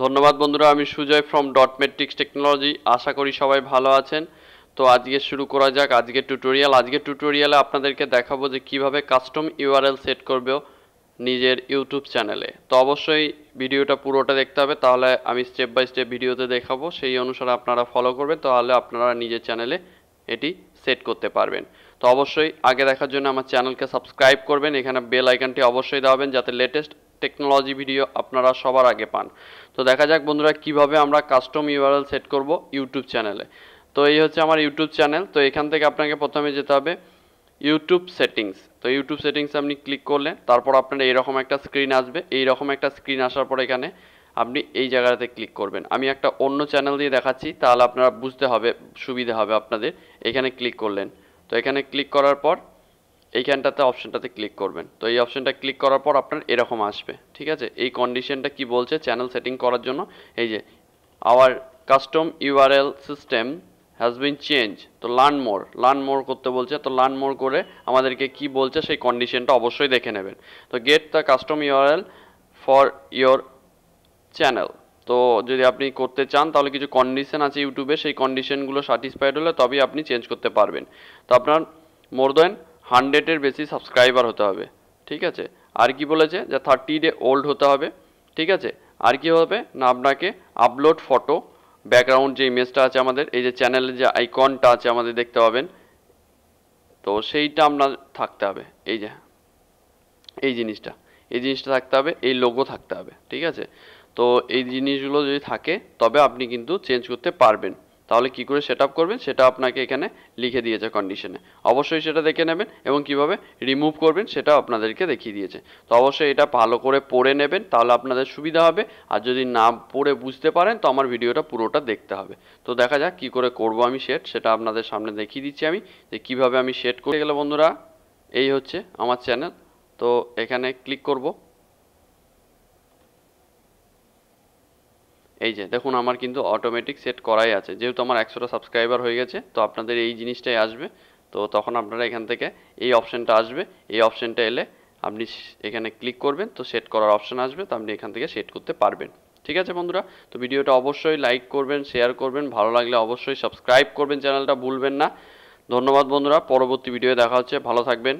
ধন্যবাদ বন্ধুরা, আমি Sujay from dot matrix technology. আশা করি সবাই ভালো আছেন। তো আজকে শুরু করা যাক আজকের টিউটোরিয়ালে আপনাদেরকে দেখাবো যে কিভাবে কাস্টম ইউআরএল সেট করবে নিজের ইউটিউব চ্যানেলে। তো অবশ্যই ভিডিওটা পুরোটা দেখতে হবে, তাহলে আমি স্টেপ বাই স্টেপ ভিডিওতে দেখাবো, সেই অনুসারে আপনারা ফলো করবেন, তাহলে আপনারা নিজের চ্যানেলে এটি সেট করতে পারবেন। তো অবশ্যই আগে দেখার জন্য আমার চ্যানেলকে সাবস্ক্রাইব করবেন, এখানে বেল আইকনটি অবশ্যই দাবাবেন যাতে লেটেস্ট টেকনোলজি ভিডিও আপনারা সবার আগে পান। তো দেখা যাক বন্ধুরা কিভাবে আমরা কাস্টম ইউআরএল সেট করব ইউটিউব চ্যানেলে। তো এই হচ্ছে আমার ইউটিউব চ্যানেল। তো এখান থেকে আপনাকে প্রথমে যেতে হবে ইউটিউব সেটিংস। তো ইউটিউব সেটিংস আপনি ক্লিক করলেন, তারপর আপনার এইরকম একটা স্ক্রিন আসবে। এইরকম একটা স্ক্রিন আসার পর এখানে আপনি এই জায়গাটাতে ক্লিক করবেন। আমি একটা অন্য চ্যানেল দিয়ে দেখাচ্ছি, তাহলে আপনারা বুঝতে হবে, সুবিধা হবে আপনাদের। এখানে ক্লিক করলেন, তো এখানে ক্লিক করার পর এইখানটাতে অপশনটাতে ক্লিক করবেন। তো এই অপশনটা ক্লিক করার পর আপনার এরকম আসবে, ঠিক আছে। এই কন্ডিশনটা কি বলছে চ্যানেল সেটিং করার জন্য, এই যে our custom URL system has been change. তো লার্ন মোর করতে বলছে। তো লার্ন মোর করে আমাদেরকে কি বলছে সেই কন্ডিশনটা অবশ্যই দেখে নেবেন। তো get the custom URL for your channel. তো যদি আপনি করতে চান তাহলে কিছু কন্ডিশন আছে ইউটিউবে, সেই কন্ডিশনগুলো স্যাটিসফাইড হলে তবেই আপনি চেঞ্জ করতে পারবেন। তো আপনার মোর দেন 100-এর বেশি সাবস্ক্রাইবার হতে হবে, ঠিক আছে। আর কি বলেছে যে 30 ডে ওল্ড হতে হবে, ঠিক আছে। আর কি হবে না, আপনাকে আপলোড ফটো, ব্যাকগ্রাউন্ড যে ইমেজটা আছে আমাদের, এই যে চ্যানেলের যে আইকনটা আছে আমাদের দেখতে পাবেন, তো সেইটা আপনার থাকতে হবে। এই যে এই জিনিসটা এই জিনিসটা থাকতে হবে, এই লোগো থাকতে হবে, ঠিক আছে। তো এই জিনিসগুলো যদি থাকে তবে আপনি কিন্তু চেঞ্জ করতে পারবেন। তাহলে কি করে সেট আপ করবেন সেটা আপনাকে এখানে লিখে দিয়েছে কন্ডিশনে, অবশ্যই সেটা দেখে নেবেন, এবং কিভাবে রিমুভ করবেন সেটা আপনাদেরকে দেখিয়ে দিয়েছে। তো অবশ্যই এটা ভালো করে পড়ে নেবেন, তাহলে আপনাদের সুবিধা হবে। আর যদি না পড়ে বুঝতে পারেন তো আমার ভিডিওটা পুরোটা দেখতে হবে। তো দেখা যাক কি করে করব আমি সেট, সেটা আপনাদের সামনে দেখিয়ে দিচ্ছি আমি যে কিভাবে আমি সেট করতে গেলে বন্ধুরা। এই হচ্ছে আমার চ্যানেল। তো এখানে ক্লিক করব। এই যে দেখুন আমার কিন্তু অটোমেটিক সেট করাই আছে, যেহেতু আমার 100টা সাবস্ক্রাইবার হয়ে গেছে। তো আপনাদের এই জিনিসটাই আসবে। তো তখন আপনারা এখান থেকে এই অপশানটা আসবে, এই অপশানটা এলে আপনি এখানে ক্লিক করবেন, তো সেট করার অপশান আসবে, তো আপনি এখান থেকে সেট করতে পারবেন। ঠিক আছে বন্ধুরা, তো ভিডিওটা অবশ্যই লাইক করবেন, শেয়ার করবেন, ভালো লাগলে অবশ্যই সাবস্ক্রাইব করবেন, চ্যানেলটা ভুলবেন না। ধন্যবাদ বন্ধুরা, পরবর্তী ভিডিওয়ে দেখা হচ্ছে, ভালো থাকবেন।